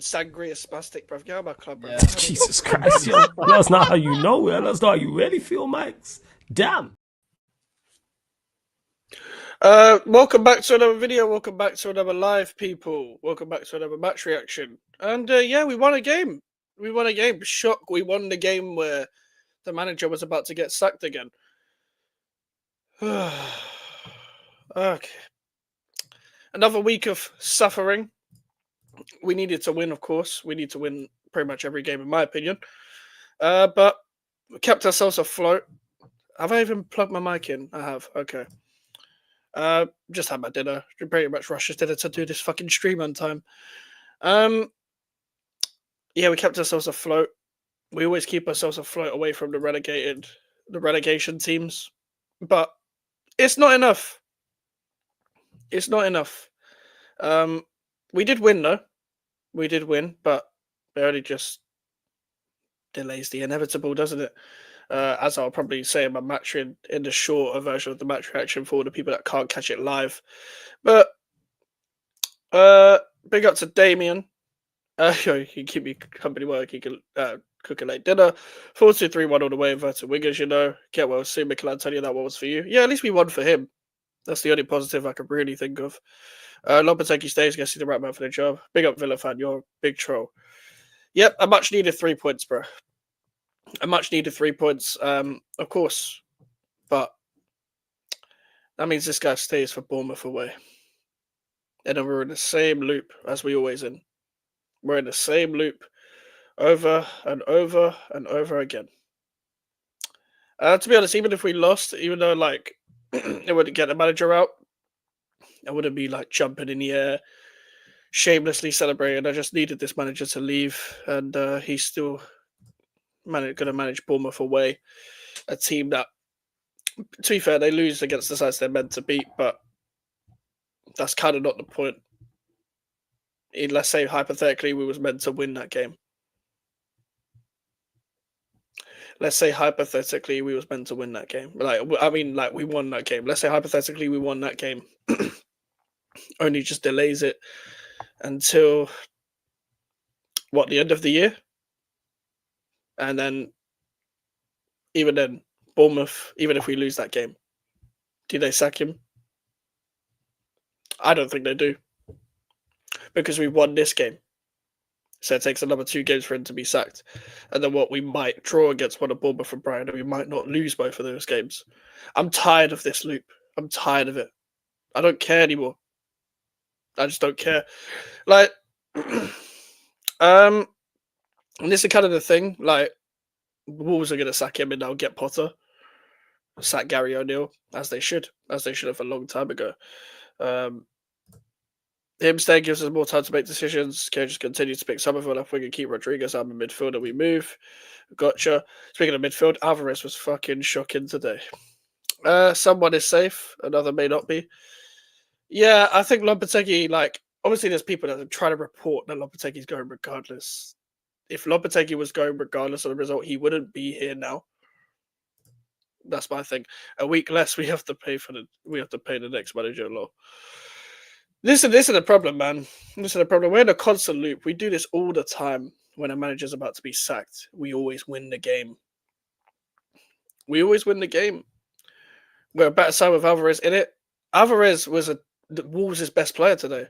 sangria spastic, bro. Get out of my club, bro. Yeah. Jesus Christ, yo. That's not how you know, man. That's not how you really feel, Max. Damn. Welcome back to another video. Welcome back to another live, people. Welcome back to another match reaction. And yeah, we won a game. We won a game. Shock. We won the game where the manager was about to get sacked again. Okay. Another week of suffering. We needed to win, of course. We need to win pretty much every game, in my opinion. But we kept ourselves afloat. Have I even plugged my mic in? I have. Okay. Just had my dinner. Pretty much rushed dinner to do this fucking stream on time. Yeah, we kept ourselves afloat. We always keep ourselves afloat away from the relegation teams. But it's not enough. It's not enough. We did win though. We did win, but it only just delays the inevitable, doesn't it? As I'll probably say in my match in the shorter version of the match reaction for the people that can't catch it live. But big up to Damien. He can keep me company work. He can cook a late dinner. 4-2-3-1 all the way inverted wingers, you know. Get well soon, Mikel Antonio. That one was for you. Yeah, at least we won for him. That's the only positive I could really think of. Lopetegui stays. Guess he's the right man for the job. Big up Villa fan. You're a big troll. Yep, a much needed 3 points, bro. A much needed 3 points, of course. But that means this guy stays for Bournemouth away. And then we're in the same loop as we always in. We're in the same loop over and over and over again. To be honest, even if we lost, even though like it wouldn't get the manager out, I wouldn't be like jumping in the air, shamelessly celebrating. I just needed this manager to leave, and he's still going to manage Bournemouth away, a team that, to be fair, they lose against the sides they're meant to beat, but that's kind of not the point. Let's say hypothetically we was meant to win that game. Let's say hypothetically we was meant to win that game. Like we won that game. Let's say hypothetically we won that game. Only just delays it until what, the end of the year? And then even then, Bournemouth, even if we lose that game, do they sack him? I don't think they do. Because we won this game. So it takes another 2 games for him to be sacked. And then what, we might draw against one of Bournemouth and Brighton, and we might not lose both of those games. I'm tired of this loop. I'm tired of it. I don't care anymore. I just don't care. Like, and this is kind of the thing. Like, Wolves are going to sack him and they'll get Potter. Sack Gary O'Neill, as they should have a long time ago. Him staying gives us more time to make decisions. Can just continue to pick Somerville up wing and keep Rodriguez out in midfield and we move. Gotcha. Speaking of midfield, Alvarez was fucking shocking today. Someone is safe, another may not be. Yeah, I think Lopetegui, like, obviously there's people that are trying to report that Lopetegui's going regardless. If Lopetegui was going regardless of the result, he wouldn't be here now. That's my thing. A week less, we have to pay the next manager law. This is the problem, man. This is the problem. We're in a constant loop. We do this all the time when a manager's about to be sacked. We always win the game. We always win the game. We're a better side with Alvarez in it. Alvarez was Wolves' best player today.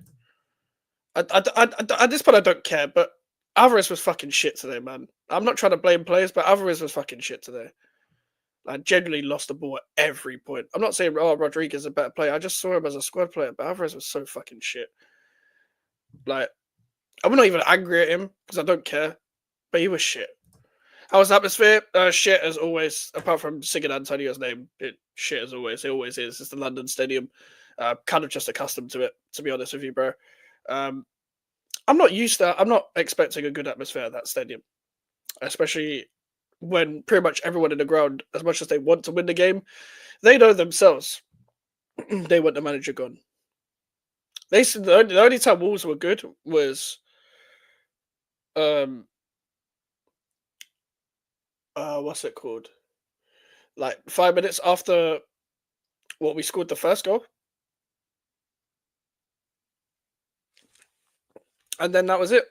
At this point, I don't care, but Alvarez was fucking shit today, man. I'm not trying to blame players, but Alvarez was fucking shit today. I genuinely lost the ball at every point. I'm not saying Rodriguez is a better player. I just saw him as a squad player, but Alvarez was so fucking shit. Like, I'm not even angry at him because I don't care, but he was shit. How was the atmosphere? Shit as always. Apart from singing Antonio's name, shit as always. It always is. It's the London Stadium. Kind of just accustomed to it, to be honest with you, bro. I'm not used to. I'm not expecting a good atmosphere at that stadium, especially when pretty much everyone in the ground, as much as they want to win the game, they know themselves they want the manager gone. They said the only time Wolves were good was what's it called? Like 5 minutes after we scored the first goal. And then that was it.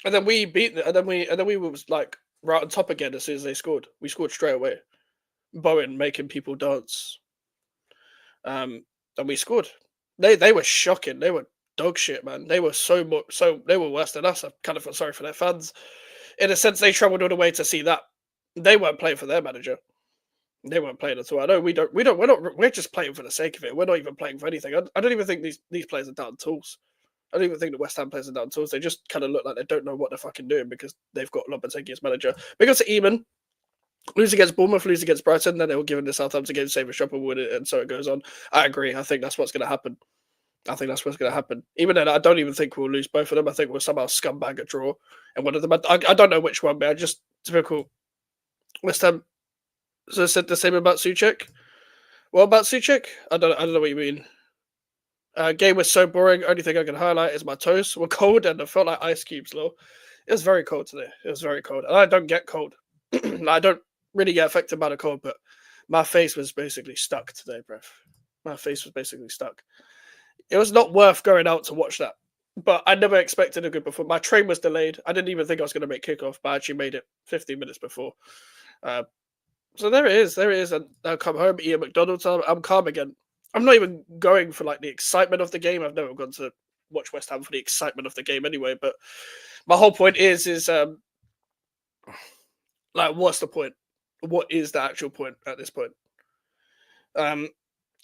And then we beat them, and then we was like right on top again as soon as they scored. We scored straight away. Bowen making people dance. And we scored. They were shocking. They were dog shit, man. They were so they were worse than us. I kind of felt sorry for their fans. In a sense, they travelled all the way to see that. They weren't playing for their manager. They weren't playing at all. I know we're just playing for the sake of it. We're not even playing for anything. I don't even think these players are down tools. I don't even think the West Ham players are down tools. They just kind of look like they don't know what they're fucking doing because they've got Lopetegui as manager. Because Eamon, lose against Bournemouth, lose against Brighton, then they will give in the Southampton game, save a shop and win it, and so it goes on. I agree. I think that's what's going to happen. I think that's what's going to happen. Even then, I don't even think we'll lose both of them. I think we'll somehow scumbag a draw, and one of them. I don't know which one, but I just typical West Ham. So I said the same about Suchek. What about Suchek? I don't know what you mean. Game was so boring. Only thing I can highlight is my toes were cold and I felt like ice cubes. Lol. It was very cold today. It was very cold, and I don't get cold. I don't really get affected by the cold, but my face was basically stuck today, bruv. My face was basically stuck. It was not worth going out to watch that. But I never expected a good performance. My train was delayed. I didn't even think I was going to make kickoff, but I actually made it 15 minutes before. Uh, so there it is. There it is. And I come home, eat at McDonald's. I'm calm again. I'm not even going for like the excitement of the game. I've never gone to watch West Ham for the excitement of the game anyway. But my whole point is like, what's the point? What is the actual point at this point?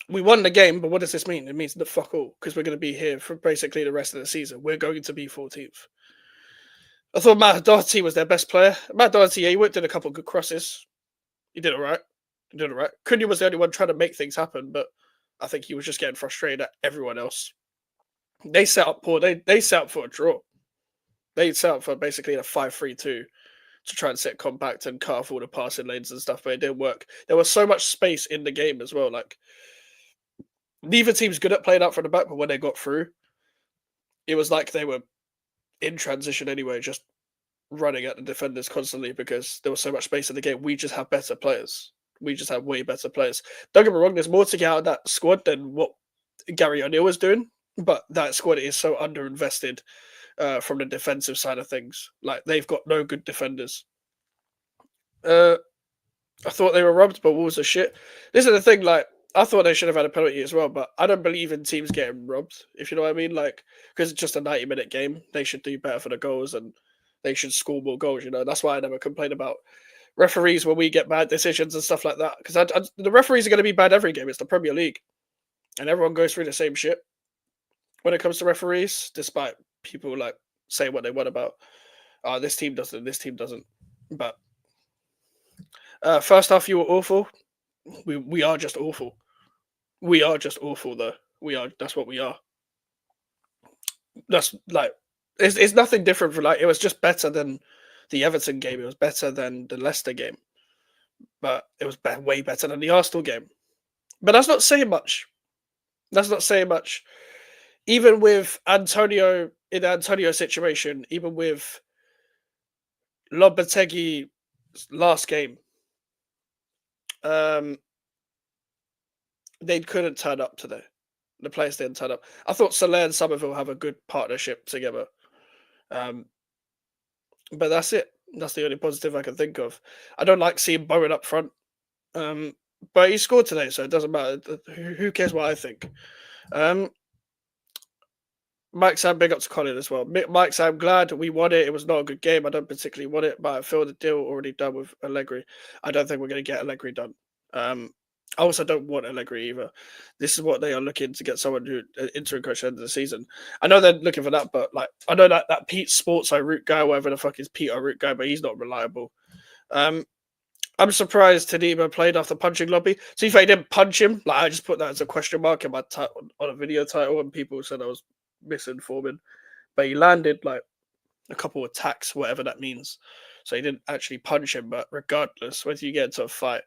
We won the game, but what does this mean? It means the fuck all because we're going to be here for basically the rest of the season. We're going to be 14th. I thought Matt Doherty was their best player. Matt Doherty, yeah, he did a couple of good crosses. He did all right. He did all right. Cunha was the only one trying to make things happen, but I think he was just getting frustrated at everyone else. They set up poor. They set up for a draw. They set up for basically a 5-3-2 to try and sit compact and cut off all the passing lanes and stuff, but it didn't work. There was so much space in the game as well. Like neither team's good at playing out from the back, but when they got through, it was like they were in transition anyway, just running at the defenders constantly because there was so much space in the game. We just have better players. We just have way better players. Don't get me wrong, there's more to get out of that squad than what Gary O'Neill was doing, but that squad is so underinvested from the defensive side of things. Like they've got no good defenders. I thought they were robbed, but Wolves are shit. This is the thing, like I thought they should have had a penalty as well, but I don't believe in teams getting robbed, if you know what I mean. Like, because it's just a 90-minute game. They should do better for the goals and they should score more goals, you know. That's why I never complain about referees when we get bad decisions and stuff like that. Because the referees are going to be bad every game. It's the Premier League. And everyone goes through the same shit when it comes to referees, despite people like saying what they want about, this team doesn't, this team doesn't. But first half, you were awful. We are just awful. We are just awful, though. We are. That's what we are. That's like it's nothing different from like it was just better than the Everton game. It was better than the Leicester game, but it was way better than the Arsenal game. But that's not saying much. That's not saying much. Even with Antonio in the Antonio situation, even with Lopetegui last game, um, they couldn't turn up today. The players didn't turn up. I thought Soler and Somerville have a good partnership together. But that's it. That's the only positive I can think of. I don't like seeing Bowen up front. But he scored today, so it doesn't matter. Who cares what I think? Mike Sam, big up to Colin as well. Mike Sam, glad we won it. It was not a good game. I don't particularly want it, but I feel the deal already done with Allegri. I don't think we're going to get Allegri done. I also don't want Allegri either. This is what they are looking to get someone who interim coach at the end of the season. I know they're looking for that, but like I know that Pete Sports root guy, whatever the fuck is Pete root guy, but he's not reliable. I'm surprised Tadibo played after punching Lobby. See if I didn't punch him, like I just put that as a question mark in my on a video title, and people said I was misinforming. But he landed like a couple of attacks, whatever that means. So he didn't actually punch him, but regardless, whether you get into a fight,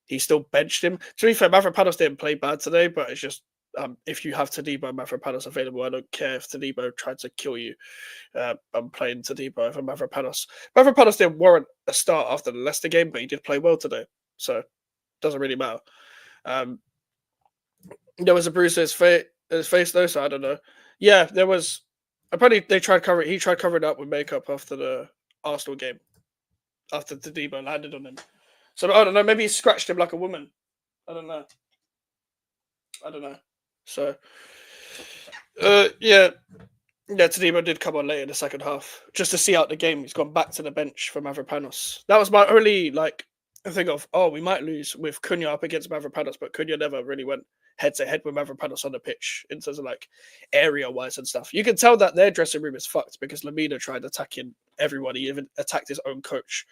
he still benched him. To be fair, Mavropanos didn't play bad today, but it's just if you have Tadibo and Mavropanos available, I don't care if Tadibo tried to kill you. I'm playing Tadibo over Mavropanos. Mavropanos didn't warrant a start after the Leicester game, but he did play well today, so it doesn't really matter. There was a bruise to his face though, so I don't know. Yeah, there was Apparently, they tried cover. He tried covering it up with makeup after the Arsenal game, after Tadibo landed on him. So I don't know. Maybe he scratched him like a woman. I don't know. I don't know. So, yeah, Tadibo did come on late in the second half just to see out the game. He's gone back to the bench for Mavropanos. That was my only thing of, oh, we might lose with Cunha up against Mavropanos, but Cunha never really went head to head with Mavropanos on the pitch in terms of area wise and stuff. You can tell that their dressing room is fucked because Lamina tried attacking everyone. He even attacked his own coach.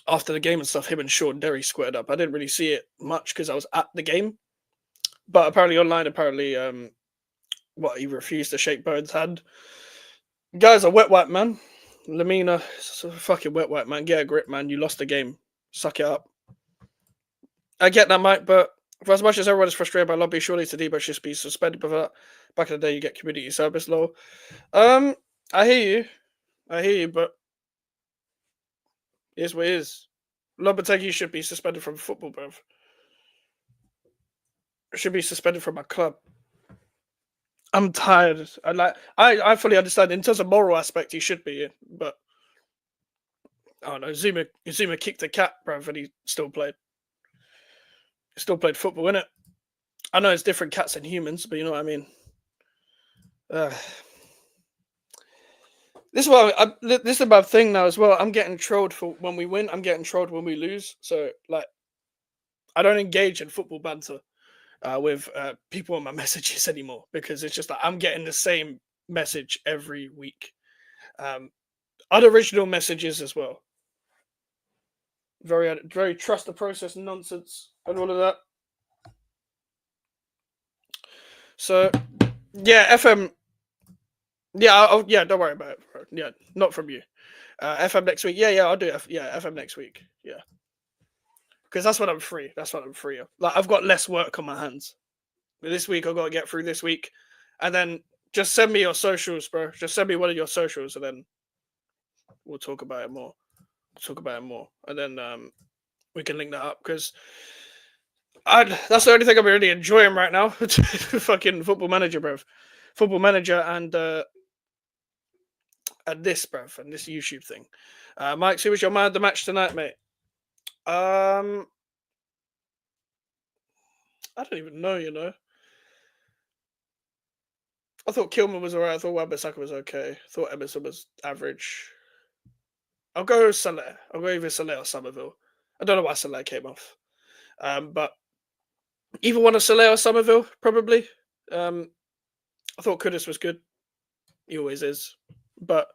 After the game and stuff, him and Sean Derry squared up. I didn't really see it much because I was at the game, but apparently online, he refused to shake Bowen's hand. Guy's a wet wipe, man. Lamina, is a fucking wet wipe, man. Get a grip, man. You lost the game. Suck it up. I get that, Mike, but for as much as everyone is frustrated by Lobby, surely Tadibo should be suspended for that. Back in the day, you get community service law. I hear you, but it is what it is. Lopetegui should be suspended from football, bruv. Should be suspended from my club. I'm tired. I fully understand in terms of moral aspect he should be, but I don't know. Zuma kicked the cat, bruv, and he still played. He still played football, innit? I know it's different cats and humans, but you know what I mean. This is my thing now as well. I'm getting trolled for when we win. I'm getting trolled when we lose. So I don't engage in football banter with people on my messages anymore because it's just I'm getting the same message every week. Unoriginal messages as well. Very trust the process nonsense and all of that. So yeah, FM. Yeah, don't worry about it. Bro. Yeah, not from you. FM next week. Yeah, I'll do it. Yeah, FM next week. Yeah, because that's when I'm free. I've got less work on my hands. This week I've got to get through this week, and then just send me your socials, bro. Just send me one of your socials, and then we'll talk about it more. And then we can link that up because that's the only thing I'm really enjoying right now. Fucking Football Manager, bro. Football Manager and this, bruv, and this YouTube thing. Mike, who was your man of the match tonight, mate? I don't even know, you know. I thought Kilman was alright. I thought Wan-Bissaka was okay. I thought Emerson was average. I'll go Saleh. I'll go either Saleh or Somerville. I don't know why Saleh came off. But either one of Saleh or Somerville, probably. I thought Kudus was good. He always is. But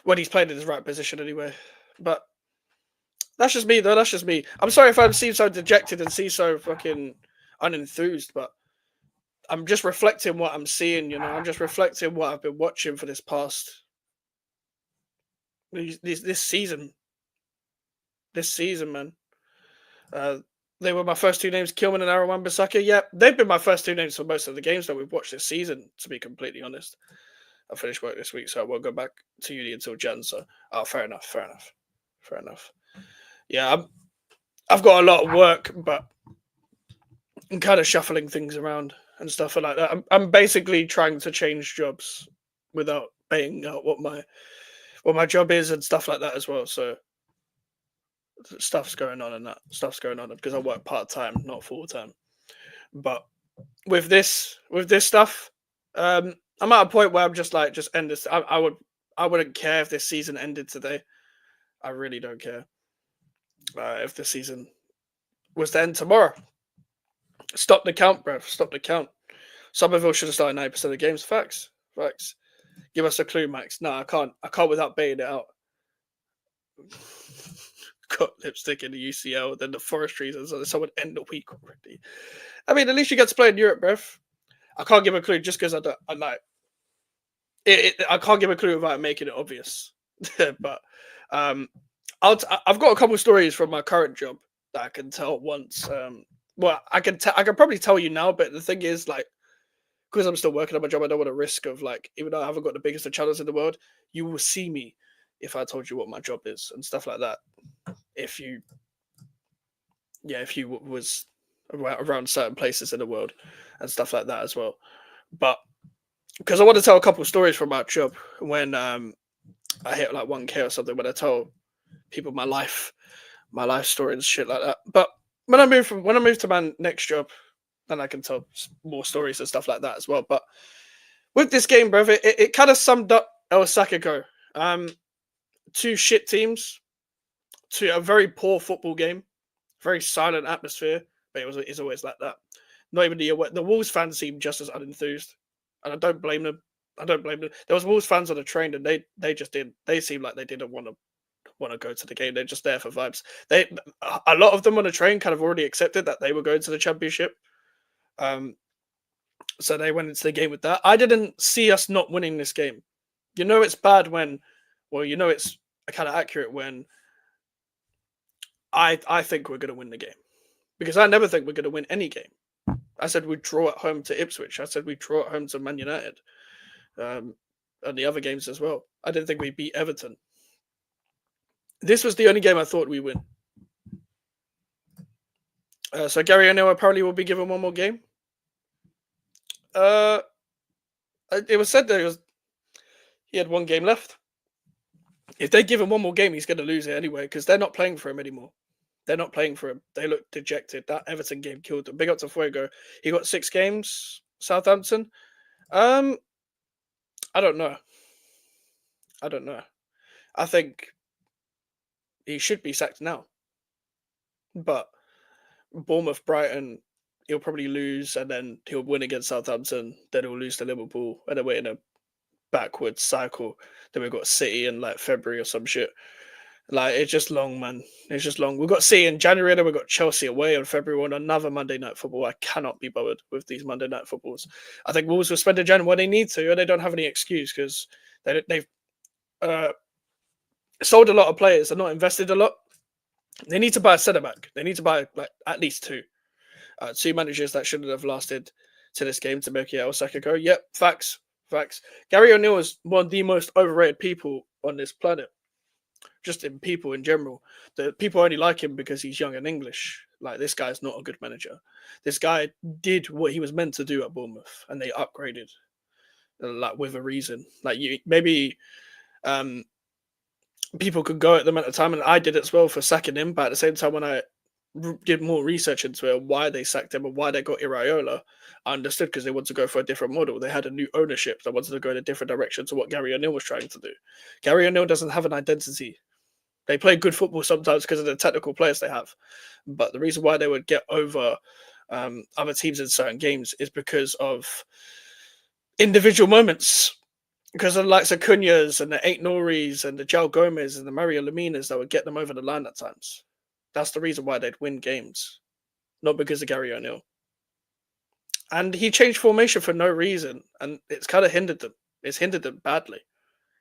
when he's played in his right position anyway. But that's just me, though. That's just me. I'm sorry if I seem so dejected and see so fucking unenthused, but I'm just reflecting what I'm seeing, you know. I'm just reflecting what I've been watching for this past this season. This season, man. They were my first two names, Kilman and Aaron Wan-Bissaka. Yeah, they've been my first two names for most of the games that we've watched this season, to be completely honest. I finished work this week, so I won't go back to uni until Jan. So, fair enough. Yeah, I've got a lot of work, but I'm kind of shuffling things around and stuff like that. I'm basically trying to change jobs without paying out what my job is and stuff like that as well. So stuff's going on because I work part-time, not full-time. But with this stuff, I'm at a point where I'm just end this. I wouldn't care if this season ended today. I really don't care if the season was to end tomorrow. Stop the count, bruv. Stop the count. Somerville should have started 90% of the games. Facts. Give us a clue, Max. No, I can't without baiting it out. Got lipstick in the UCL, then the forestries, and so someone end the week already. I mean, at least you get to play in Europe, bruv. I can't give a clue just because I like it. I can't give a clue without making it obvious. But I've got a couple of stories from my current job that I can tell once. Well, I can probably tell you now, but the thing is, because I'm still working on my job, I don't want to risk of even though I haven't got the biggest of channels in the world, you will see me if I told you what my job is and stuff like that. If you was around certain places in the world and stuff like that as well. But because I want to tell a couple of stories from our job when I hit like 1K or something. When I tell people my life story and shit like that. But when I move to my next job, then I can tell more stories and stuff like that as well. But with this game, bro, it kind of summed up El Sacco. Two shit teams, to a very poor football game, very silent atmosphere. But it's always like that. Not even the Wolves fans seem just as unenthused, and I don't blame them. I don't blame them. There was Wolves fans on the train, and they just did. They seemed like they didn't want to go to the game. They're just there for vibes. A lot of them on the train kind of already accepted that they were going to the championship. Um, so they went into the game with that. I didn't see us not winning this game. You know it's bad when, well, you know it's kind of accurate when I think we're going to win the game, because I never think we're going to win any game. I said we'd draw at home to Ipswich. I said we'd draw at home to Man United, and the other games as well. I didn't think we'd beat Everton. This was the only game I thought we win. So Gary O'Neill apparently will be given one more game. It was said that he had one game left. If they give him one more game, he's going to lose it anyway, because they're not playing for him anymore. They're not playing for him. They look dejected. That Everton game killed them. Big up to Fuego. He got 6 games. Southampton. I don't know. I think he should be sacked now. But Bournemouth, Brighton, he'll probably lose, and then he'll win against Southampton. Then he'll lose to Liverpool, and then we're in a backwards cycle. Then we've got City in like February or some shit. Like, it's just long, man. It's just long. We've got City in January, and then we've got Chelsea away on February on another Monday night football. I cannot be bothered with these Monday night footballs. I think Wolves will spend a Jan when they need to, and they don't have any excuse, because they've sold a lot of players. They're not invested a lot. They need to buy a centre back. They need to buy like at least 2. 2 managers that shouldn't have lasted to this game to make Osaka go. Yep, facts. Gary O'Neill is one of the most overrated people on this planet. Just in people in general. The people only like him because he's young and English. Like, this guy's not a good manager. This guy did what he was meant to do at Bournemouth, and they upgraded, like, with a reason. Like, maybe people could go at them at the time, and I did it as well for sacking him. But at the same time, when I did more research into it, why they sacked him and why they got Iraola, I understood, because they wanted to go for a different model. They had a new ownership that wanted to go in a different direction to what Gary O'Neill was trying to do. Gary O'Neill doesn't have an identity. They play good football sometimes because of the technical players they have. But the reason why they would get over other teams in certain games is because of individual moments. Because of the likes of Cunha's and the 8 Noris and the João Gomez and the Mario Laminas that would get them over the line at times. That's the reason why they'd win games. Not because of Gary O'Neill. And he changed formation for no reason. And it's kind of hindered them. It's hindered them badly.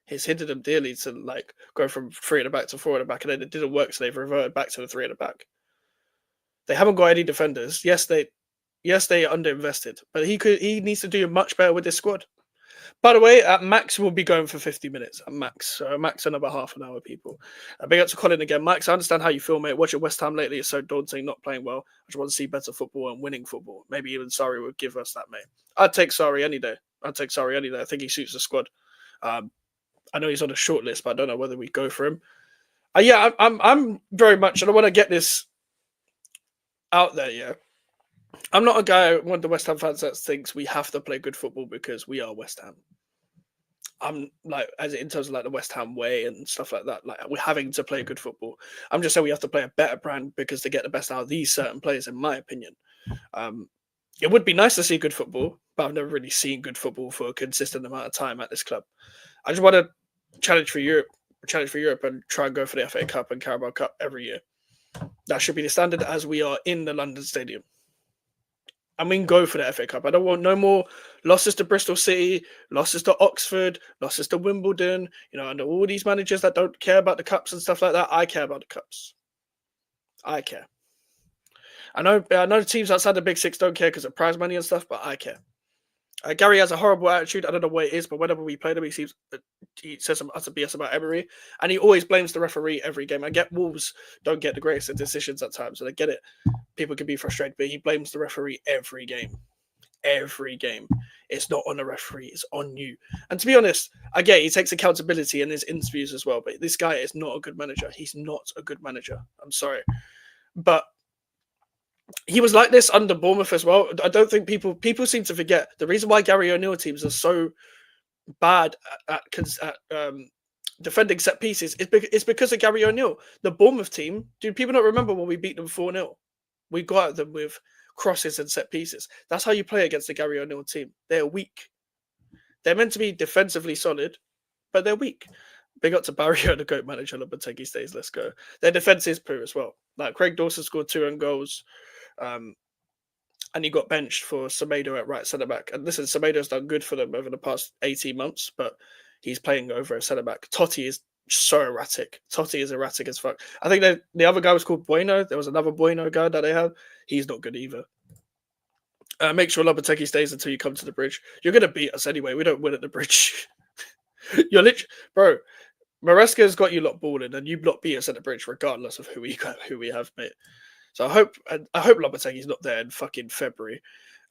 It's hindered them dearly to like go from 3 at the back to 4 at the back, and then it didn't work, so they've reverted back to the 3 at the back. They haven't got any defenders. Yes, they underinvested, but he needs to do much better with this squad. By the way, at max we'll be going for 50 minutes at max. So max another half an hour, people. Big up to Colin again. Max, I understand how you feel, mate. Watching West Ham lately is so daunting, not playing well. I just want to see better football and winning football. Maybe even Sarri would give us that, mate. I'd take Sarri any day. I think he suits the squad. I know he's on a short list, but I don't know whether we go for him. Yeah, I'm very much, and I want to get this out there. Yeah, I'm not a guy, one of the West Ham fans that thinks we have to play good football because we are West Ham. I'm like, as in terms of like the West Ham way and stuff like that. Like, we're having to play good football. I'm just saying we have to play a better brand because to get the best out of these certain players, in my opinion. It would be nice to see good football, but I've never really seen good football for a consistent amount of time at this club. I just want to challenge for Europe, and try and go for the FA Cup and Carabao Cup every year. That should be the standard, as we are in the London Stadium. I mean, go for the FA Cup. I don't want no more losses to Bristol City, losses to Oxford, losses to Wimbledon. And all these managers that don't care about the cups and stuff like that. I care about the cups. I care. I know the teams outside the Big Six don't care because of prize money and stuff, but I care. Gary has a horrible attitude. I don't know what it is, but whenever we play them, he says some utter BS about Emery, and he always blames the referee every game. I get Wolves don't get the greatest of decisions at times, and I get it. People can be frustrated, but he blames the referee every game. Every game. It's not on the referee, it's on you. And to be honest, I get he takes accountability in his interviews as well, but this guy is not a good manager. He's not a good manager. I'm sorry. But he was like this under Bournemouth as well. I don't think people seem to forget the reason why Gary O'Neill teams are so bad at defending set pieces is because of Gary O'Neill. The Bournemouth team, do people not remember when we beat them 4-0? We got at them with crosses and set pieces. That's how you play against the Gary O'Neill team. They're weak. They're meant to be defensively solid, but they're weak. Big up to Barrio, the GOAT manager. Lopetegui stays. Let's go. Their defense is poor as well. Like Craig Dawson scored 2 own goals. And he got benched for Semedo at right centre back. And listen, Semedo's done good for them over the past 18 months, but he's playing over at centre back. Totti is so erratic. Totti is erratic as fuck. I think the other guy was called Bueno. There was another Bueno guy that they had. He's not good either. Make sure Lopetegui stays until you come to the bridge. You're going to beat us anyway. We don't win at the bridge. You're literally, bro. Maresca's got you lot balling, and you lot beat us at the bridge regardless of who we have, mate. So I hope Lopetegui's not there in fucking February.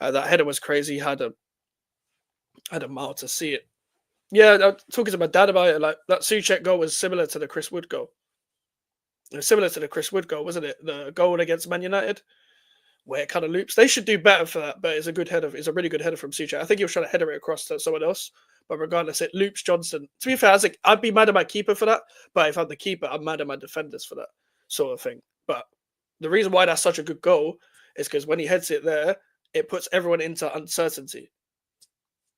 That header was crazy. Had a mile to see it. Yeah, I was talking to my dad about it. Like that Souček goal was similar to the Chris Wood goal. It was similar to the Chris Wood goal, wasn't it? The goal against Man United, where it kind of loops. They should do better for that, but it's a good header. It's a really good header from Souček. I think he was trying to header it across to someone else, but regardless, it loops Johnson. To be fair, I'd be mad at my keeper for that, but if I'm the keeper, I'm mad at my defenders for that sort of thing. But the reason why that's such a good goal is because when he heads it there, it puts everyone into uncertainty.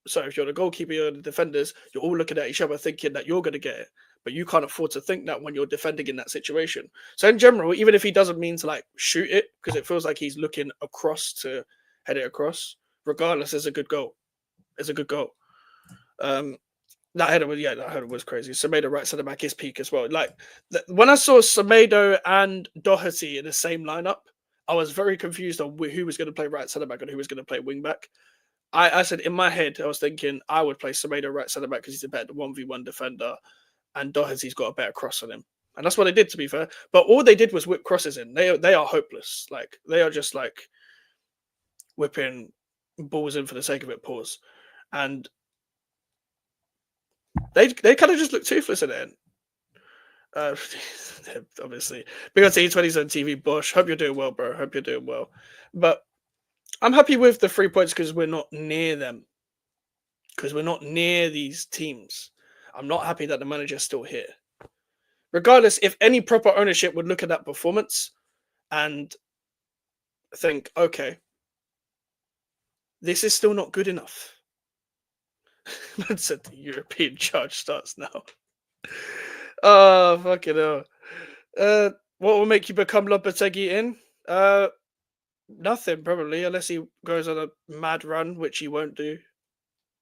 So if you're the goalkeeper, you're the defenders, you're all looking at each other thinking that you're going to get it, but you can't afford to think that when you're defending in that situation. So in general, even if he doesn't mean to like shoot it, because it feels like he's looking across to head it across, regardless, it's a good goal. It's a good goal. That header was crazy. Semedo right centre back is peak as well. Like when I saw Semedo and Doherty in the same lineup, I was very confused on who was going to play right centre back and who was going to play wing back. I said in my head, I was thinking I would play Semedo right centre back because he's a better 1v1 defender, and Doherty's got a better cross on him, and that's what they did, to be fair. But all they did was whip crosses in. They are hopeless. Like they are just like whipping balls in for the sake of it. Pause, and they kind of just look toothless in it. Obviously, big on T20s on TV. Bosch, hope you're doing well, bro. Hope you're doing well. But I'm happy with the 3 points because we're not near them. Because we're not near these teams. I'm not happy that the manager's still here. Regardless, if any proper ownership would look at that performance and think, okay, this is still not good enough. Man said the European charge starts now. Oh, fucking hell. What will make you become Lopetegui in? Nothing, probably, unless he goes on a mad run, which he won't do.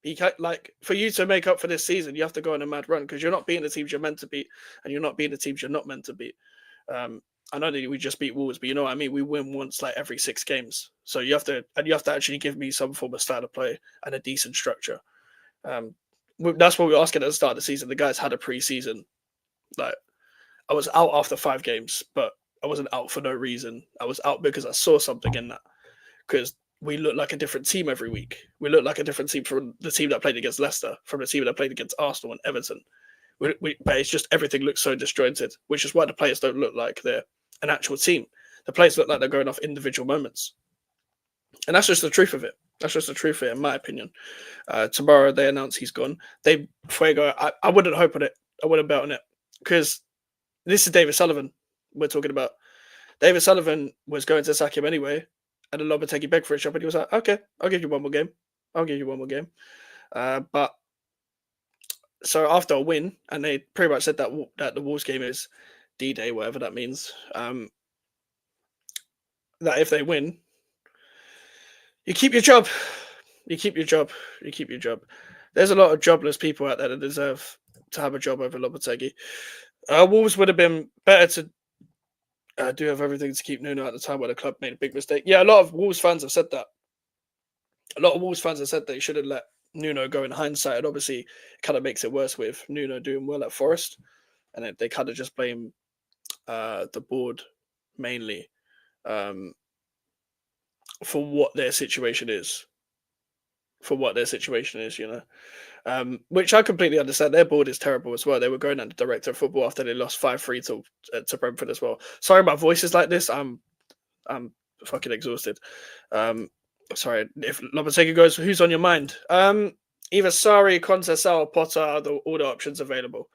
He can't, like, for you to make up for this season, you have to go on a mad run because you're not beating the teams you're meant to beat, and you're not beating the teams you're not meant to beat. I know that we just beat Wolves, but you know what I mean. We win once like every 6 games, so you have to actually give me some form of style of play and a decent structure. That's what we were asking at the start of the season. The guys had a pre-season. Like, I was out after 5 games, but I wasn't out for no reason. I was out because I saw something in that. Because we look like a different team every week. We look like a different team from the team that played against Leicester, from the team that played against Arsenal and Everton. But it's just everything looks so disjointed, which is why the players don't look like they're an actual team. The players look like they're going off individual moments. And that's just the truth of it. That's just the truth of it, in my opinion. Tomorrow they announce he's gone. Fuego, I wouldn't hope on it. I wouldn't bet on it. Because this is David Sullivan we're talking about. David Sullivan was going to sack him anyway. And then Lopetegui begged for a shot, and he was like, okay, I'll give you one more game. But so after a win, and they pretty much said that the Wolves game is D-Day, whatever that means, that if they win, you keep your job. You keep your job. There's a lot of jobless people out there that deserve to have a job over Lopetegui. Wolves would have been better to do have everything to keep Nuno at the time where the club made a big mistake. Yeah, a lot of Wolves fans have said that. A lot of Wolves fans have said they should have let Nuno go in hindsight. And obviously, it kind of makes it worse with Nuno doing well at Forest. And they kind of just blame the board mainly for what their situation is. for what their situation is, which I completely understand. Their board is terrible as well. They were going at the director of football after they lost 5-3 to Brentford as well. Sorry, my voice is like this. I'm fucking exhausted. Um, sorry if Lopetegui goes. Who's on your mind? Either Sarri, Conceição, or Potter are all the options available.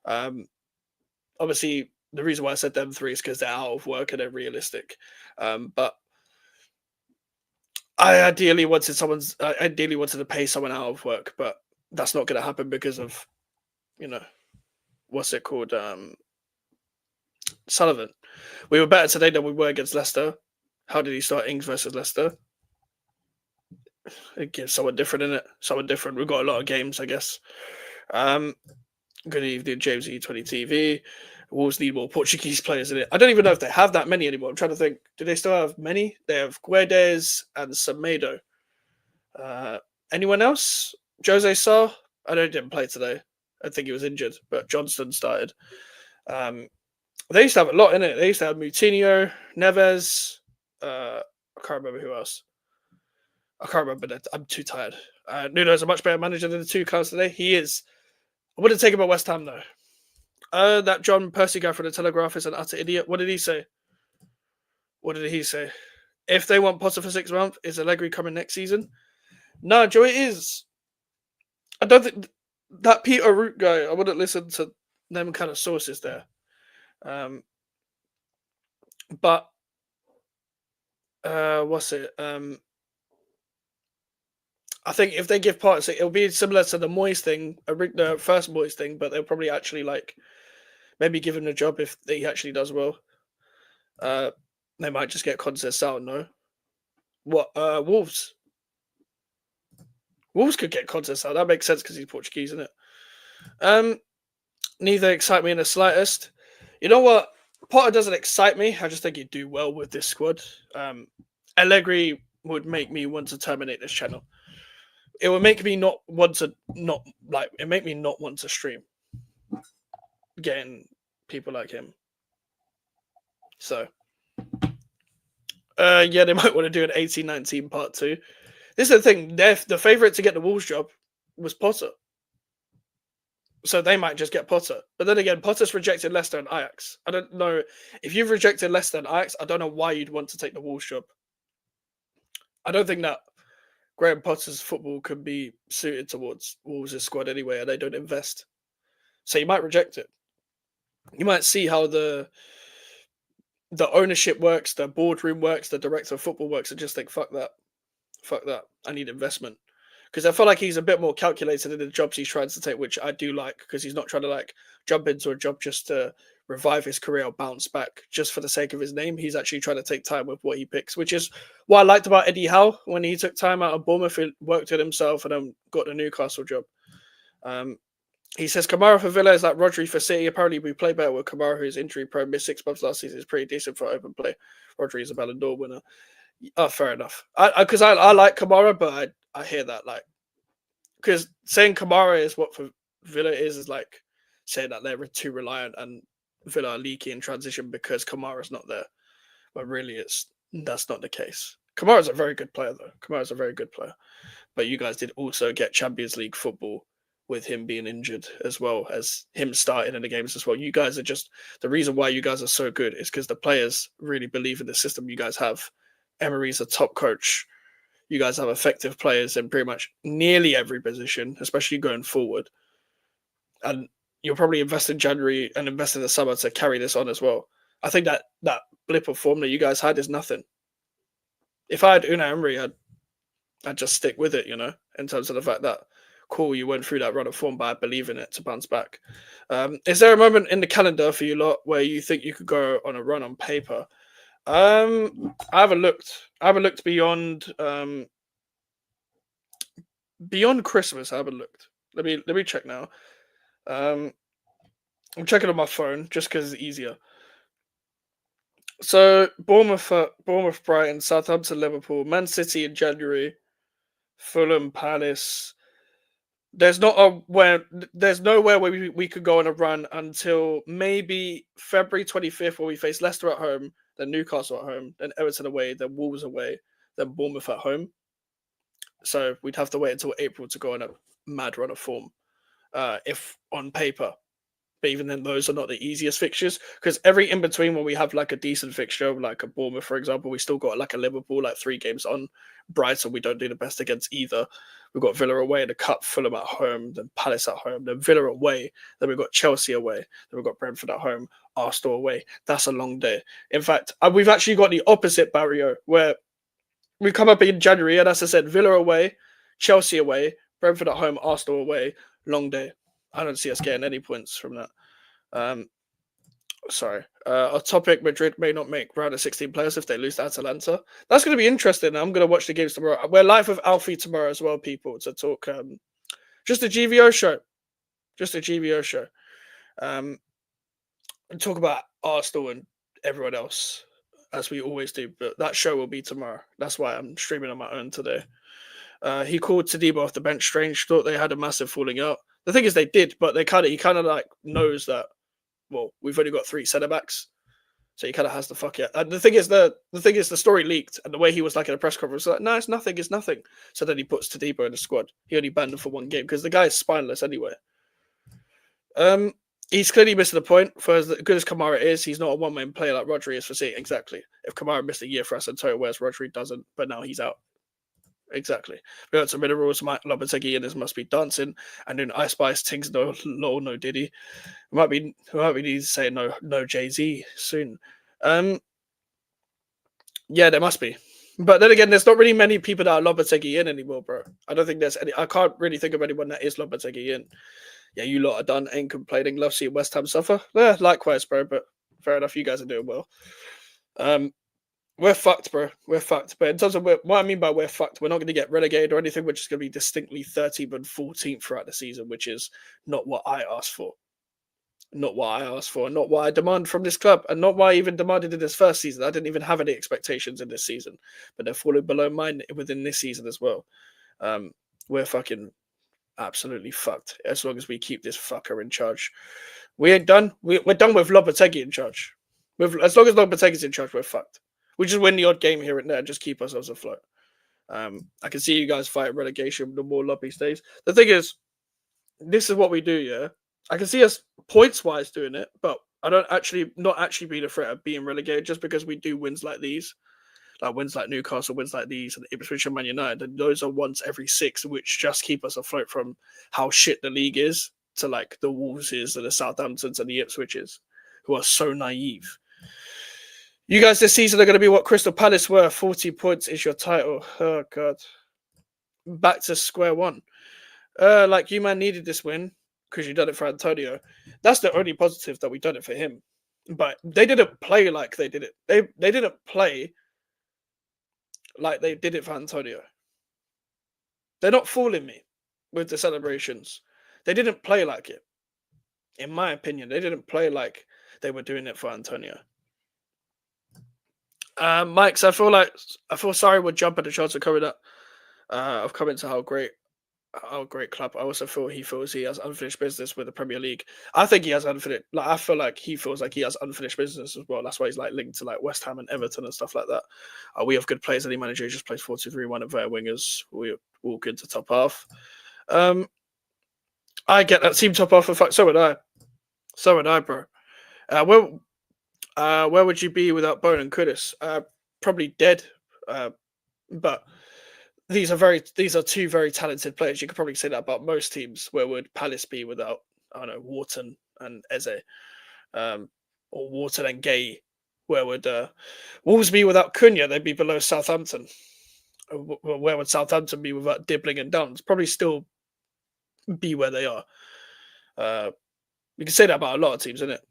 Obviously, the reason why I said them three is because they're out of work and they're realistic. But I ideally wanted to pay someone out of work, but that's not going to happen because of what's it called, Sullivan. We were better today than we were against Leicester. How did he start Ings versus Leicester? It gives someone different in it. Someone different. We've got a lot of games, I guess. Good evening, James E20 TV. Wolves need more Portuguese players in it. I don't even know if they have that many anymore. I'm trying to think. Do they still have many? They have Guedes and Semedo. Anyone else? Jose Sa? I know he didn't play today. I think he was injured, but Johnston started. They used to have a lot in it. They used to have Moutinho, Neves. I can't remember who else. I can't remember that. I'm too tired. Nuno's a much better manager than the two cars today. He is. I wouldn't take him at West Ham, though. That John Percy guy from the Telegraph is an utter idiot. What did he say? If they want Potter for 6 months, is Allegri coming next season? No, Joe, it is. I don't think that Peter Root guy, I wouldn't listen to them kind of sources there. But what's it? I think if they give Potter, it'll be similar to the Moyes thing, the first Moyes thing, but they'll probably actually maybe give him the job if he actually does well. They might just get Conceição, no? What? Wolves? Wolves could get Conceição. That makes sense because he's Portuguese, isn't it? Neither excite me in the slightest. You know what? Potter doesn't excite me. I just think he'd do well with this squad. Allegri would make me want to terminate this channel. It would make me not want to stream getting people like him. So yeah, they might want to do an 18-19 part 2. This is the thing. The favourite to get the Wolves job was Potter. So they might just get Potter. But then again, Potter's rejected Leicester and Ajax. I don't know. If you've rejected Leicester and Ajax, I don't know why you'd want to take the Wolves job. I don't think that Graham Potter's football can be suited towards Wolves' squad anyway, and they don't invest. So you might reject it. You might see how the ownership works, the boardroom works, the director of football works, and just think, fuck that. I need investment. Because I feel like he's a bit more calculated in the jobs he's trying to take, which I do like, because he's not trying to jump into a job just to revive his career or bounce back just for the sake of his name. He's actually trying to take time with what he picks, which is what I liked about Eddie Howe when he took time out of Bournemouth, he worked with himself and then got the Newcastle job. He says Kamara for Villa is like Rodri for City. Apparently, we play better with Kamara, who's injury prone, missed 6 months last season. Is pretty decent for open play. Rodri is a Ballon d'Or winner. Oh, fair enough. Because I like Kamara, but I hear that because saying Kamara is what for Villa is like saying that they're too reliant and Villa are leaky in transition because Kamara's not there. But really, that's not the case. Kamara's a very good player, though. Kamara's a very good player. But you guys did also get Champions League football with him being injured as well as him starting in the games as well. You guys are just the reason why you guys are so good is because the players really believe in the system you guys have. Emery's a top coach. You guys have effective players in pretty much nearly every position, especially going forward. And you'll probably invest in January and invest in the summer to carry this on as well. I think that blip of form that you guys had is nothing. If I had Unai Emery, I'd just stick with it, in terms of the fact that, cool, you went through that run of form, but I believe in it to bounce back. Is there a moment in the calendar for you lot where you think you could go on a run on paper? I haven't looked. I haven't looked beyond Christmas. I haven't looked. Let me check now. I'm checking on my phone just because it's easier. So Bournemouth, Brighton, Southampton, Liverpool, Man City in January, Fulham, Palace. There's nowhere where we could go on a run until maybe February 25th, where we face Leicester at home, then Newcastle at home, then Everton away, then Wolves away, then Bournemouth at home. So we'd have to wait until April to go on a mad run of form, if on paper. But even then, those are not the easiest fixtures because every in between when we have like a decent fixture, like a Bournemouth, for example, we still got like a Liverpool, like 3 games on. Brighton, we don't do the best against either. We've got Villa away in the Cup, Fulham at home, then Palace at home, then Villa away, then we've got Chelsea away, then we've got Brentford at home, Arsenal away. That's a long day. In fact, we've actually got the opposite barrier where we come up in January, and as I said, Villa away, Chelsea away, Brentford at home, Arsenal away. Long day. I don't see us getting any points from that. Um, sorry. A topic: Madrid may not make round of 16 players if they lose to Atalanta. That's going to be interesting. I'm going to watch the games tomorrow. We're live with Alfie tomorrow as well, people, to talk. Just a GVO show. Just a GVO show. And talk about Arsenal and everyone else as we always do. But that show will be tomorrow. That's why I'm streaming on my own today. He called Tadibo off the bench. Strange. Thought they had a massive falling out. The thing is, they did, but he kind of like knows that. Well, we've only got 3 centre backs, so he kind of has the fuck it. And the thing is, the story leaked, and the way he was like in a press conference, like, no, it's nothing, it's nothing. So then he puts Tadibo in the squad. He only banned him for 1 game because the guy is spineless anyway. He's clearly missing the point. For as good as Kamara is, he's not a one-man player like Rodri is for City. Exactly. If Kamara missed a year for us, Antonio, whereas Rodri doesn't, but now he's out. Exactly. We got some minerals. Lopetegui and his must be dancing, and then I Spice things no Diddy. We might be need to say no Jay-Z soon. Yeah, there must be. But then again, there's not really many people that are Lopetegui in anymore, bro. I don't think there's any. I can't really think of anyone that is Lopetegui in. Yeah, you lot are done. Ain't complaining. Love seeing West Ham suffer. Yeah, likewise, bro. But fair enough. You guys are doing well. We're fucked, bro. We're fucked. But in terms of what I mean by we're fucked, we're not going to get relegated or anything. We're just going to be distinctly 13th and 14th throughout the season, which is not what I asked for. Not what I asked for, not what I demand from this club, and not what I even demanded in this first season. I didn't even have any expectations in this season, but they're falling below mine within this season as well. We're fucking absolutely fucked as long as we keep this fucker in charge. We ain't done. We're done with Lopetegui in charge. As long as Lopetegui's in charge, we're fucked. We just win the odd game here and there and just keep ourselves afloat. I can see you guys fight relegation the more Lobby stays. The thing is, this is what we do, yeah? I can see us points-wise doing it, but I don't not actually be the threat of being relegated just because we do wins like these. Like wins like Newcastle, wins like these, and Ipswich and Man United. And those are once every 6, which just keep us afloat from how shit the league is to like the Wolveses and the Southamptons and the Ipswiches, who are so naive. You guys this season are going to be what Crystal Palace were. 40 points is your title. Oh, God. Back to square one. Like you, man, needed this win because you done it for Antonio. That's the only positive that we done it for him. But they didn't play like they did it. They didn't play like they did it for Antonio. They're not fooling me with the celebrations. They didn't play like it. In my opinion, they didn't play like they were doing it for Antonio. Mike, I feel sorry would jump at the chance of coming up. Of coming to how great club. I also feel he feels he has unfinished business with the Premier League. I think he has unfinished. Like I feel like he feels like he has unfinished business as well. That's why he's like linked to like West Ham and Everton and stuff like that. We have good players. Any manager just plays 4-2-3-1 and better wingers. We're all good to top half. I get that team top half. In fact, so would I. So would I, bro. Where would you be without Bone and Kudus? Probably dead. But these are 2 very talented players. You could probably say that about most teams. Where would Palace be without, I don't know, Wharton and Eze, or Wharton and Gay? Where would Wolves be without Cunha? They'd be below Southampton. Where would Southampton be without Dibbling and Downs? Probably still be where they are. You can say that about a lot of teams, isn't it?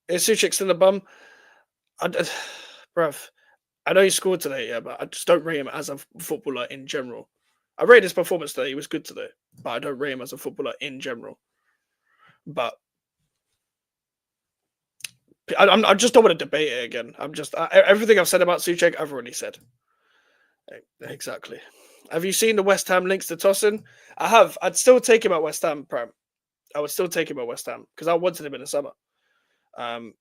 Is Suchek still a bum? Bruv, I know he scored today, yeah, but I just don't rate him as a footballer in general. I rate his performance today; he was good today, but I don't rate him as a footballer in general. But I just don't want to debate it again. Everything I've said about Suchek, I've already said. Exactly. Have you seen the West Ham links to Tosin? I have. I'd still take him at West Ham, Prem. I would still take him at West Ham because I wanted him in the summer. I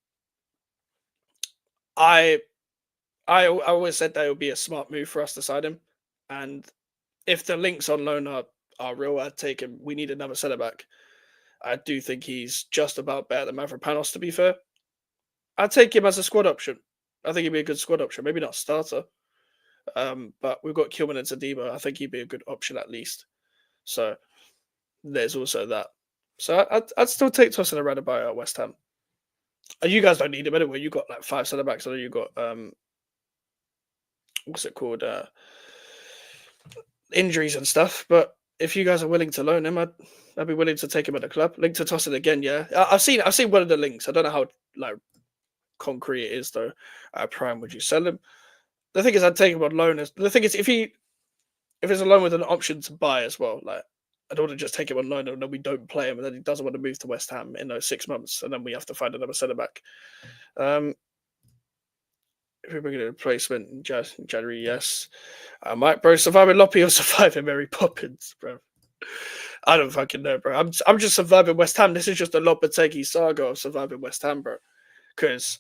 always said that it would be a smart move for us to sign him, and if the links on loan are real, I'd take him. We need another centre back. I do think he's just about better than Mavropanos, to be fair. I'd take him as a squad option. I think he'd be a good squad option. Maybe not starter. But we've got Kilman and Sadiba. I think he'd be a good option at least. So there's also that. So I'd still take Tosin Adebayo at West Ham. You guys don't need him anyway. You got like 5 centre backs. I know you got what's it called? Injuries and stuff. But if you guys are willing to loan him, I'd be willing to take him at the club. Link to Tosin again, yeah. I've seen one of the links. I don't know how like concrete it is though. Prime, would you sell him? The thing is, I'd take him on loan. The thing is, if it's a loan with an option to buy as well, like I don't want to just take him on loan and then we don't play him and then he doesn't want to move to West Ham in those 6 months and then we have to find another centre back. If we bring in a replacement in January, yes. I might, bro. Surviving Loppy or surviving Mary Poppins, bro. I don't fucking know, bro. I'm just surviving West Ham. This is just a Lopetegui saga of surviving West Ham, bro. Because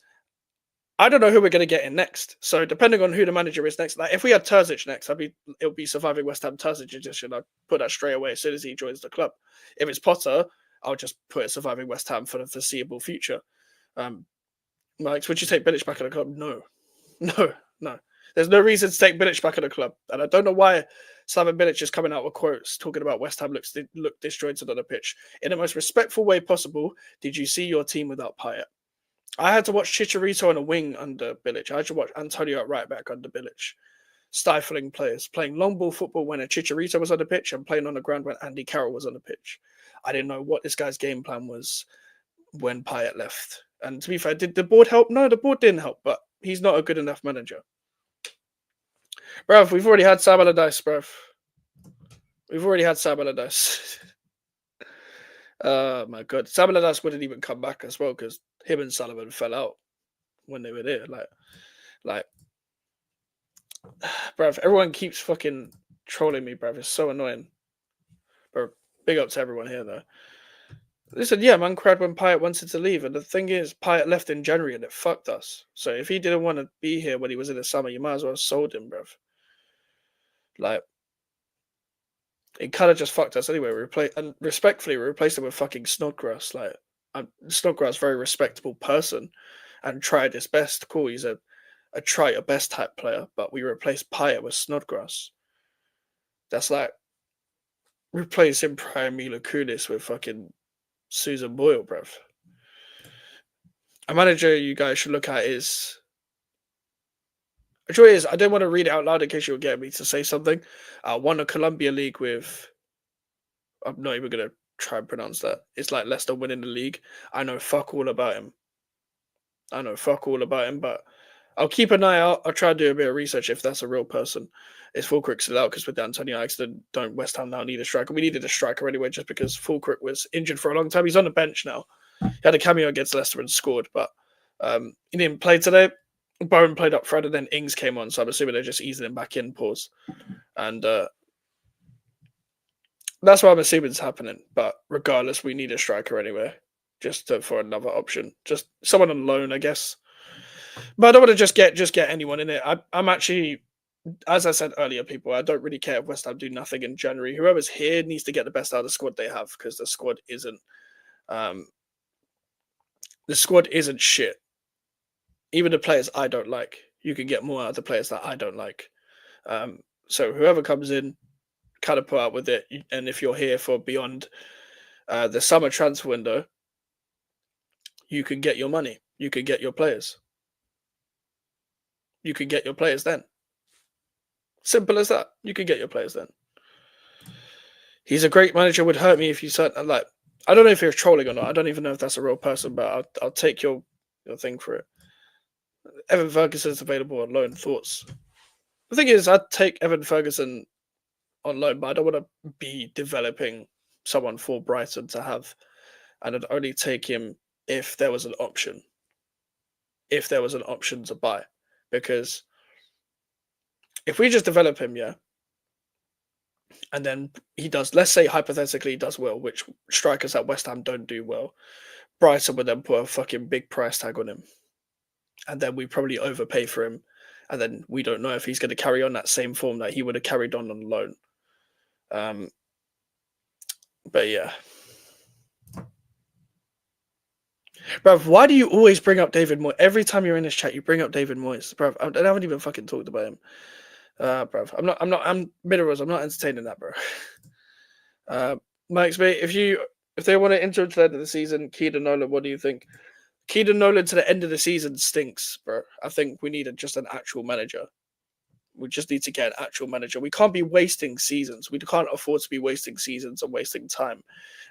I don't know who we're going to get in next. So depending on who the manager is next, like if we had Terzic next, it'll be surviving West Ham Terzic edition. I'd put that straight away as soon as he joins the club. If it's Potter, I'll just put it surviving West Ham for the foreseeable future. Mike, would you take Bilic back at the club? No. There's no reason to take Bilic back at the club, and I don't know why Slaven Bilic is coming out with quotes talking about West Ham look disjointed on the pitch in the most respectful way possible. Did you see your team without Payet? I had to watch Chicharito on a wing under Bilic. I had to watch Antonio at right back under Bilic. Stifling players, playing long ball football when a Chicharito was on the pitch and playing on the ground when Andy Carroll was on the pitch. I didn't know what this guy's game plan was when Payet left. And to be fair, did the board help? No, the board didn't help, but he's not a good enough manager. Bruv, we've already had Sam Allardyce, bruv. We've already had Sam Allardyce. Oh my god. Sam Allardyce wouldn't even come back as well because him and Sullivan fell out when they were there. Like, bruv, everyone keeps fucking trolling me, bruv. It's so annoying. But big up to everyone here, though. Listen, yeah, man cried when Payet wanted to leave. And the thing is, Payet left in January and it fucked us. So if he didn't want to be here when he was in the summer, you might as well have sold him, bruv. Like, it kind of just fucked us anyway. Respectfully, we replaced him with fucking Snodgrass. Like, Snodgrass, very respectable person, and tried his best. Cool, he's a try your best type player, but we replaced Payet with Snodgrass. That's like replacing Prime Mila Kunis with fucking Susan Boyle, bruv. A manager you guys should look at is. The truth is, I didn't want to read it out loud in case you would get me to say something. Won a Columbia League with. I'm not even going to try and pronounce that. It's like Leicester winning the league. I know fuck all about him. But I'll keep an eye out. I'll try to do a bit of research if that's a real person. Is Fulkirk still out? Because with the Antonio accident, don't West Ham now need a striker? We needed a striker anyway, just because Fulkirk was injured for a long time. He's on the bench now. He had a cameo against Leicester and scored, but he didn't play today. Bowen played up front and then Ings came on, so I'm assuming they're just easing him back in, pause. And that's what I'm assuming is happening. But regardless, we need a striker anyway, for another option. Just someone on loan, I guess. But I don't want to just get anyone in it. I'm actually, as I said earlier, people, I don't really care if West Ham do nothing in January. Whoever's here needs to get the best out of the squad they have, because the squad isn't shit. Even the players I don't like, you can get more out of the players that I don't like. So whoever comes in, kind of put up with it. And if you're here for beyond the summer transfer window, you can get your money. You can get your players. You can get your players then. Simple as that. You can get your players then. He's a great manager. Would hurt me if you said, like, I don't know if you're trolling or not. I don't even know if that's a real person, but I'll take your thing for it. Evan Ferguson's available on loan. Thoughts? The thing is, I'd take Evan Ferguson on loan, but I don't want to be developing someone for Brighton to have. And I'd only take him if there was an option. If there was an option to buy. Because if we just develop him, yeah, and then he does, let's say hypothetically he does well, which strikers at West Ham don't do well, Brighton would then put a fucking big price tag on him. And then we probably overpay for him. And then we don't know if he's going to carry on that same form that he would have carried on loan. Um, but yeah. Bruv, why do you always bring up David Moyes? Every time you're in this chat, you bring up David Moyes. Bruv, I haven't even fucking talked about him. Bruv, I'm minerals. I'm not entertaining that, bro. Mike's mate, if they want to enter to the end of the season, Keaton Nolan, what do you think? Keaton Nolan to the end of the season stinks, bro. I think we need just an actual manager. We just need to get an actual manager. We can't be wasting seasons. We can't afford to be wasting seasons and wasting time,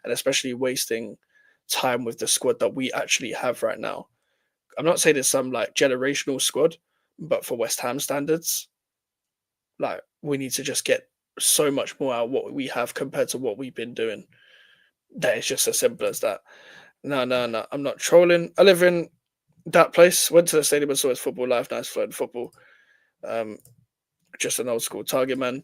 and especially wasting time with the squad that we actually have right now. I'm not saying it's some like generational squad, but for West Ham standards, like we need to just get so much more out of what we have compared to what we've been doing. That is just as simple as that. No, no, no. I'm not trolling. I live in that place. Went to the stadium and saw his football live. Nice flowing football. Just an old school target man.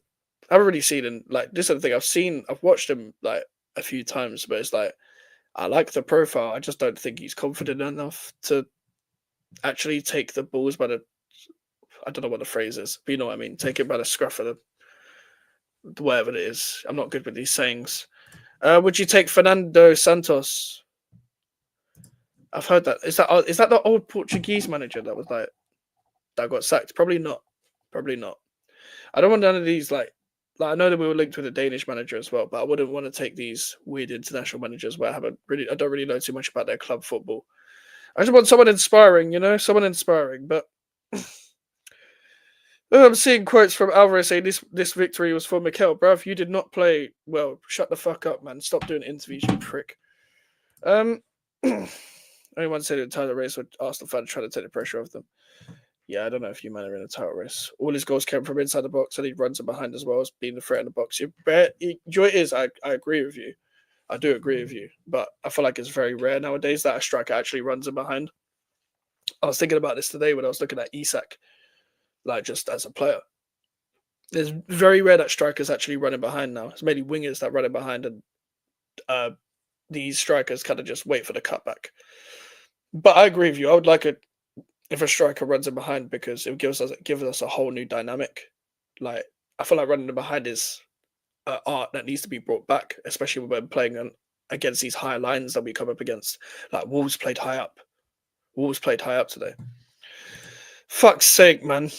I haven't really seen him like this is the thing. I've watched him like a few times, but it's like I like the profile. I just don't think he's confident enough to actually take the balls by the I don't know what the phrase is, but you know what I mean. Take it by the scruff of the whatever it is. I'm not good with these sayings. Would you take Fernando Santos? I've heard that. Is that the old Portuguese manager that was like that got sacked? Probably not. Probably not. I don't want none of these like I know that we were linked with a Danish manager as well, but I wouldn't want to take these weird international managers where I don't really know too much about their club football. I just want someone inspiring, someone inspiring. But I'm seeing quotes from Alvarez saying this victory was for Mikel. Bruv, you did not play well. Shut the fuck up, man. Stop doing interviews, you prick. Anyone said the title race would ask the fan to try to take the pressure off them. Yeah, I don't know if you man are in a title race. All his goals came from inside the box, and he runs in behind as well as being the threat in the box. Joy is, I agree with you. I do agree with you, but I feel like it's very rare nowadays that a striker actually runs in behind. I was thinking about this today when I was looking at Isak, like just as a player. It's very rare that strikers actually running behind now. It's mainly wingers that run in behind, and these strikers kind of just wait for the cutback. But I agree with you. I would like it if a striker runs in behind because it gives us a whole new dynamic. Like I feel like running in behind is art that needs to be brought back, especially when playing against these high lines that we come up against. Like Wolves played high up. Wolves played high up today. Fuck's sake, man.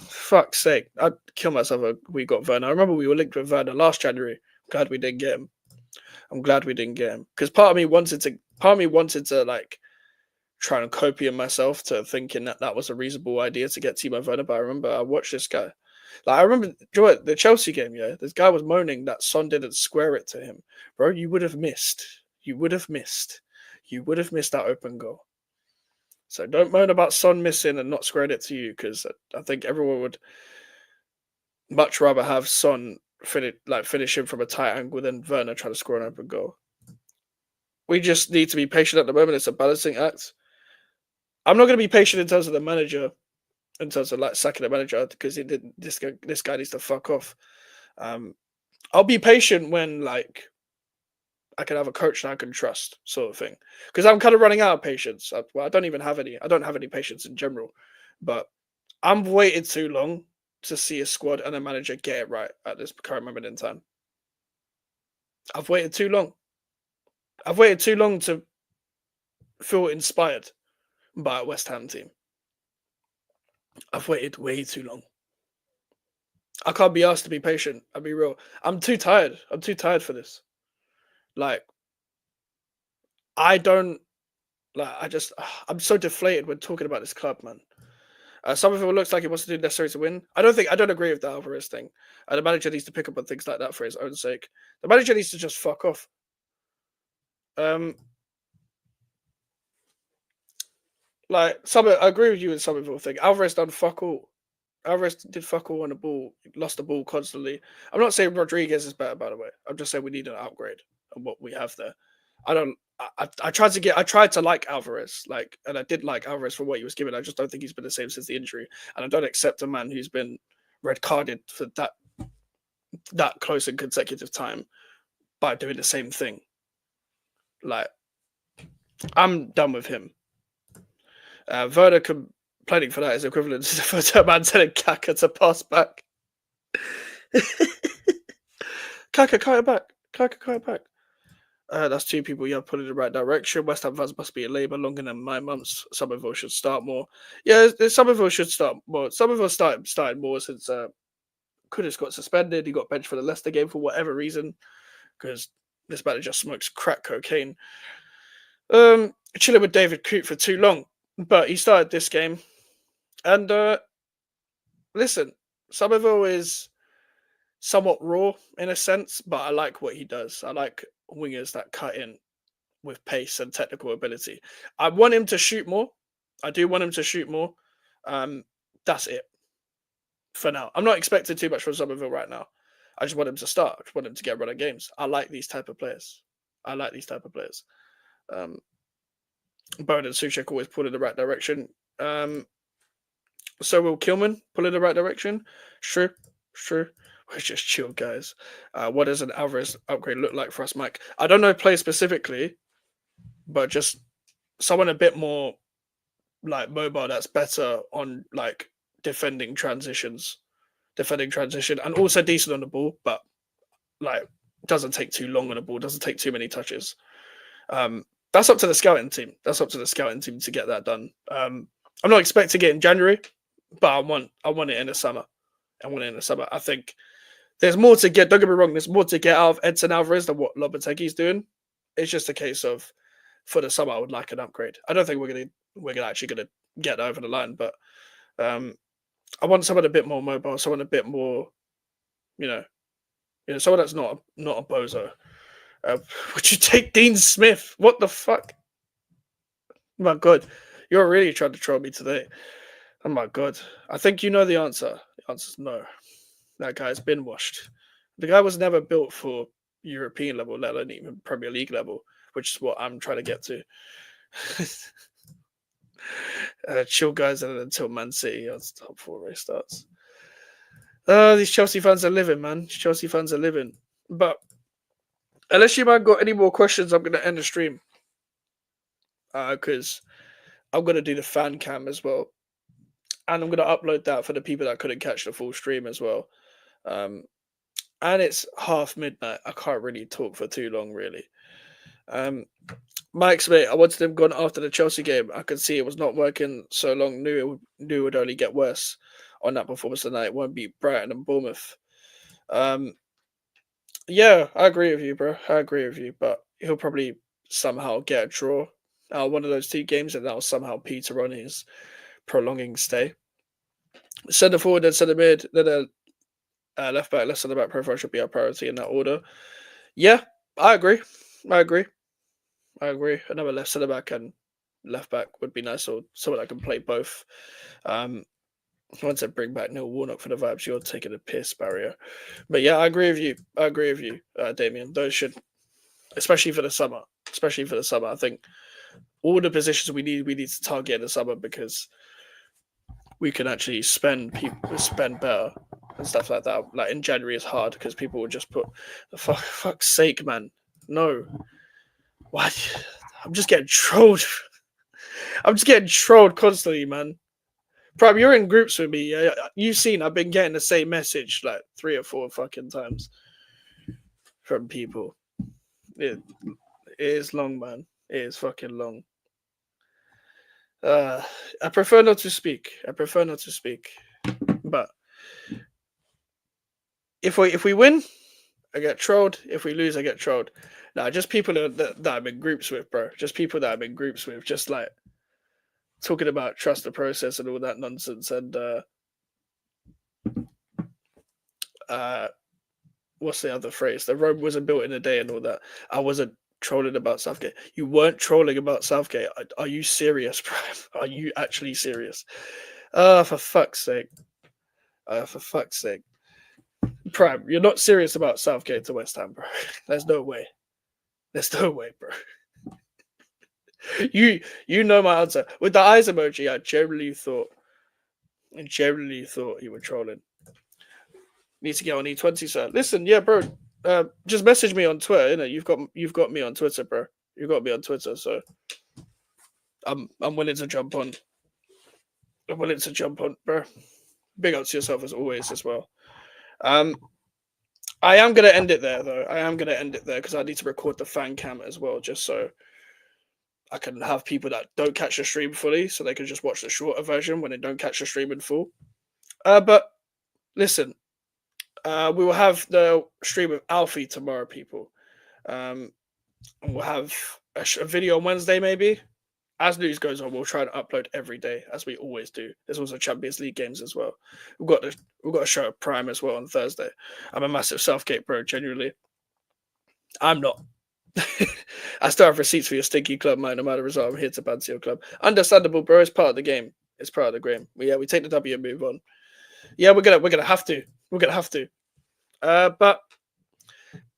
Fuck's sake. I'd kill myself if we got Werner. I remember we were linked with Werner last January. Glad we didn't get him. I'm glad we didn't get him. Because part of me wanted to like try and copy myself to thinking that was a reasonable idea to get Timo Werner. But I remember I watched this guy. Like I remember the Chelsea game, yeah. This guy was moaning that Son didn't square it to him. Bro, you would have missed. You would have missed that open goal. So don't moan about Son missing and not squaring it to you, because I think everyone would much rather have Son finish him from a tight angle than Werner trying to score an open goal. We just need to be patient at the moment. It's a balancing act. I'm not going to be patient in terms of the manager, in terms of like sacking the manager, because this guy needs to fuck off. I'll be patient when like I can have a coach that I can trust, sort of thing. Because I'm kind of running out of patience. I don't even have any. I don't have any patience in general. But I'm waiting too long to see a squad and a manager get it right at this current moment in time. I've waited too long. I've waited too long to feel inspired by a West Ham team. I've waited way too long. I can't be asked to be patient. I'll be real. I'm too tired. I'm too tired for this. Like, I don't like. I'm so deflated when talking about this club, man. Some of it looks like he wants to do necessary to win. I don't agree with the Alvarez thing. The manager needs to pick up on things like that for his own sake. The manager needs to just fuck off. Like I agree with you with some of the thing. Alvarez done fuck all. Alvarez did fuck all on the ball. Lost the ball constantly. I'm not saying Rodriguez is better, by the way. I'm just saying we need an upgrade on what we have there. I tried to like Alvarez, and I did like Alvarez for what he was given. I just don't think he's been the same since the injury, and I don't accept a man who's been red carded for that close and consecutive time by doing the same thing. Like, I'm done with him. Werner complaining for that is equivalent to a man telling Kaka to pass back. Kaka, cut it back. Kaka, cut it back. That's two people you have put in the right direction. West Ham fans must be in Labour longer than 9 months. Somerville should start more. Yeah, Somerville should start more. Somerville started more since Kudus got suspended. He got benched for the Leicester game for whatever reason because this manager smokes crack cocaine. Chilling with David Coote for too long, but he started this game. And listen, Somerville is somewhat raw in a sense, but I like what he does. I like wingers that cut in with pace and technical ability. I want him to shoot more. I do want him to shoot more. That's it for now. I'm not expecting too much from Somerville right now. I just want him to start. I just want him to get running games. I like these type of players. Bone and Suchek always pull in the right direction. So will Kilman pull in the right direction? Sure. We're just chill, guys. What does an Alvarez upgrade look like for us, Mike? I don't know play specifically, but just someone a bit more like mobile that's better on like defending transition, and also decent on the ball, but like doesn't take too long on the ball, doesn't take too many touches. That's up to the scouting team. To get that done. I'm not expecting it in January, but I want it in the summer. I think there's more to get. Don't get me wrong. There's more to get out of Edson Alvarez than what Lopetegui's doing. It's just a case of for the summer, I would like an upgrade. I don't think we're actually gonna get over the line, but I want someone a bit more mobile, someone a bit more, someone that's not a bozo. Would you take Dean Smith? What the fuck? Oh my God, you're really trying to troll me today. Oh my God, I think you know the answer. The answer's no. That guy's been washed. The guy was never built for European level, let alone even Premier League level, which is what I'm trying to get to. Chill, guys, and until Man City on top 4 race starts. These Chelsea fans are living, man. Chelsea fans are living. But unless you man got any more questions, I'm gonna end the stream. Because I'm gonna do the fan cam as well. And I'm gonna upload that for the people that couldn't catch the full stream as well. And it's half midnight. I can't really talk for too long, really. Mike's mate, I wanted him gone after the Chelsea game. I could see it was not working so long. Knew it would only get worse on that performance tonight. It won't beat Brighton and Bournemouth. Yeah, I agree with you, bro. I agree with you, but he'll probably somehow get a draw one of those 2 games, and that'll somehow peter on his prolonging stay. Centre forward and centre mid, then left back, left centre back profile should be our priority in that order. Yeah, I agree. Another left centre back and left back would be nice, or someone that can play both. Once I bring back Neil Warnock for the vibes, you're taking a piss, Barrier. But yeah, I agree with you, Damien. Those should, especially for the summer. I think all the positions we need to target in the summer, because we can actually spend better and stuff like that. Like in January is hard because people will just put, for fuck's sake, man. No. What? I'm just getting trolled. Constantly, man. Prime, you're in groups with me. You've seen I've been getting the same message like 3 or 4 fucking times from people. It is long, man. It is fucking long. I prefer not to speak. But if we win, I get trolled. If we lose, I get trolled. Nah, just people that I'm in groups with, bro. Just people that I'm in groups with. Just like talking about trust the process and all that nonsense. And what's the other phrase? The Rome wasn't built in a day and all that. I wasn't trolling about Southgate. You weren't trolling about Southgate. Are you serious, Prime? Are you actually serious? For fuck's sake. Prime, you're not serious about Southgate to West Ham, bro. There's no way, bro. You know my answer. With the eyes emoji, I generally thought you were trolling. Need to get on E20, sir. Listen, yeah, bro. Just message me on Twitter. You know, you've got me on Twitter, bro. You got me on Twitter, so I'm willing to jump on. Bro. Big up to yourself as always as well. I am gonna end it there though. I am gonna end it there because I need to record the fan cam as well, just so I can have people that don't catch the stream fully, so they can just watch the shorter version when they don't catch the stream in full. But listen, we will have the stream with Alfie tomorrow, people. And we'll have a video on Wednesday, maybe. As news goes on, we'll try to upload every day, as we always do. There's also Champions League games as well. We've got a show at Prime as well on Thursday. I'm a massive Southgate bro, genuinely. I'm not. I still have receipts for your stinky club, man. No matter the result, I'm here to banter your club. Understandable, bro. It's part of the game. It's part of the game. We take the W and move on. Yeah, we're gonna have to. We're gonna have to. But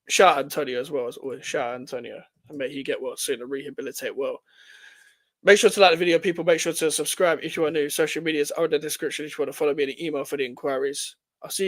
shout out Antonio as well as always. Shout out Antonio, and may he get well soon and rehabilitate well. Make sure to like the video, people. Make sure to subscribe if you are new. Social medias are in the description if you want to follow me in the email for the inquiries. I'll see you.